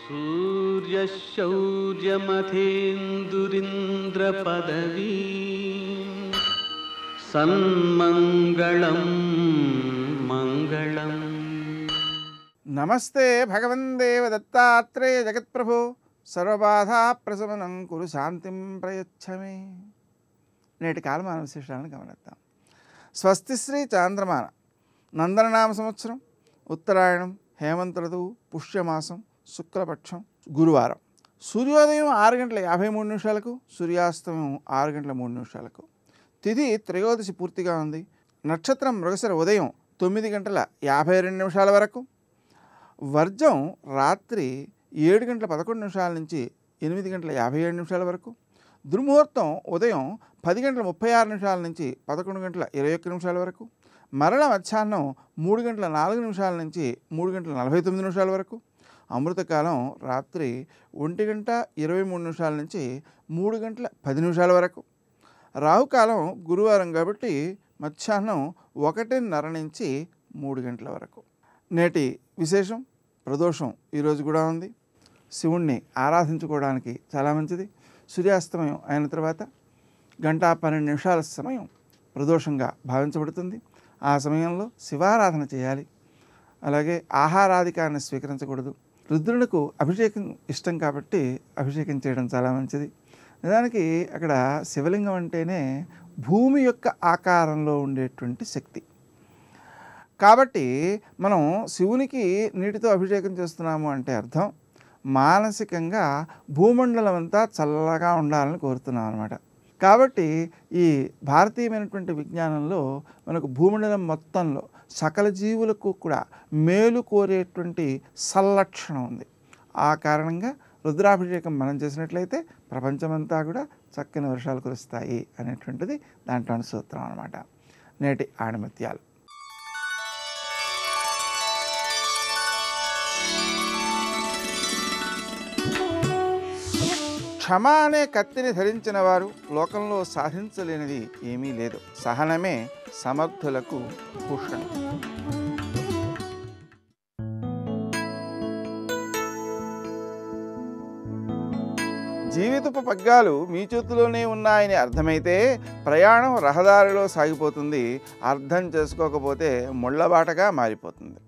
सूर्यशौर्यमथेन्दुरिन्द्रपदवी सन्मङ्गलं मङ्गलम्। నమస్తే భగవందేవ దత్తాత్రేయ జగత్ప్రభో సర్వబాధా ప్రశమనం కురు శాంతిం ప్రయచ్చమే. నేటి కాలమాన విశేషాలను గమనిద్దాం. స్వస్తి శ్రీ చాంద్రమాన నందననామ సంవత్సరం ఉత్తరాయణం హేమంత ఋతువు పుష్యమాసం శుక్లపక్షం గురువారం. సూర్యోదయం 6:53 సూర్యాస్తమయం 6:03. తిథి త్రయోదశి పూర్తిగా ఉంది. నక్షత్రం మృగశిర ఉదయం 9:52 వరకు. వర్జం రాత్రి 7:11 నుంచి 8:57 వరకు. దుర్ముహూర్తం ఉదయం 10:36 నుంచి 11:21 వరకు. మరల మధ్యాహ్నం 3:04 నుంచి 3:49 వరకు. అమృతకాలం రాత్రి 1:23 నుంచి 3:10 వరకు. రాహుకాలం గురువారం కాబట్టి మధ్యాహ్నం 1:30 నుంచి 3 గంటల వరకు. నేటి విశేషం ప్రదోషం ఈరోజు కూడా ఉంది. శివుణ్ణి ఆరాధించుకోవడానికి చాలా మంచిది. సూర్యాస్తమయం అయిన తర్వాత 1:12 సమయం ప్రదోషంగా భావించబడుతుంది. ఆ సమయంలో శివారాధన చేయాలి. అలాగే ఆహారాధికాన్ని స్వీకరించకూడదు. రుద్రునికి అభిషేకం ఇష్టం కాబట్టి అభిషేకం చేయడం చాలా మంచిది. నిజానికి అక్కడ శివలింగం అంటేనే భూమి యొక్క ఆకారంలో ఉండేటువంటి శక్తి కాబట్టి మనం శివునికి నీటితో అభిషేకం చేస్తున్నాము అంటే అర్థం మానసికంగా భూమండలం అంతా చల్లగా ఉండాలని కోరుతున్నాం అన్నమాట. కాబట్టి ఈ భారతీయమైనటువంటి విజ్ఞానంలో మనకు భూమండలం మొత్తంలో సకల జీవులకు కూడా మేలు కోరేటువంటి సల్లక్షణం ఉంది. ఆ కారణంగా రుద్రాభిషేకం మనం చేసినట్లయితే ప్రపంచమంతా కూడా చక్కని వర్షాలు కురుస్తాయి అనేటువంటిది దాంట్లోని సూత్రం అన్నమాట. నేటి ఆణిముత్యాలు. క్షమ అనే కత్తిని ధరించిన వారు లోకంలో సాధించలేనిది ఏమీ లేదు. సహనమే సమర్థులకు భూషణం. జీవితపు పగ్గాలు మీ చేతిలోనే ఉన్నాయని అర్థమైతే ప్రయాణం రహదారిలో సాగిపోతుంది. అర్థం చేసుకోకపోతే ముళ్ళబాటగా మారిపోతుంది.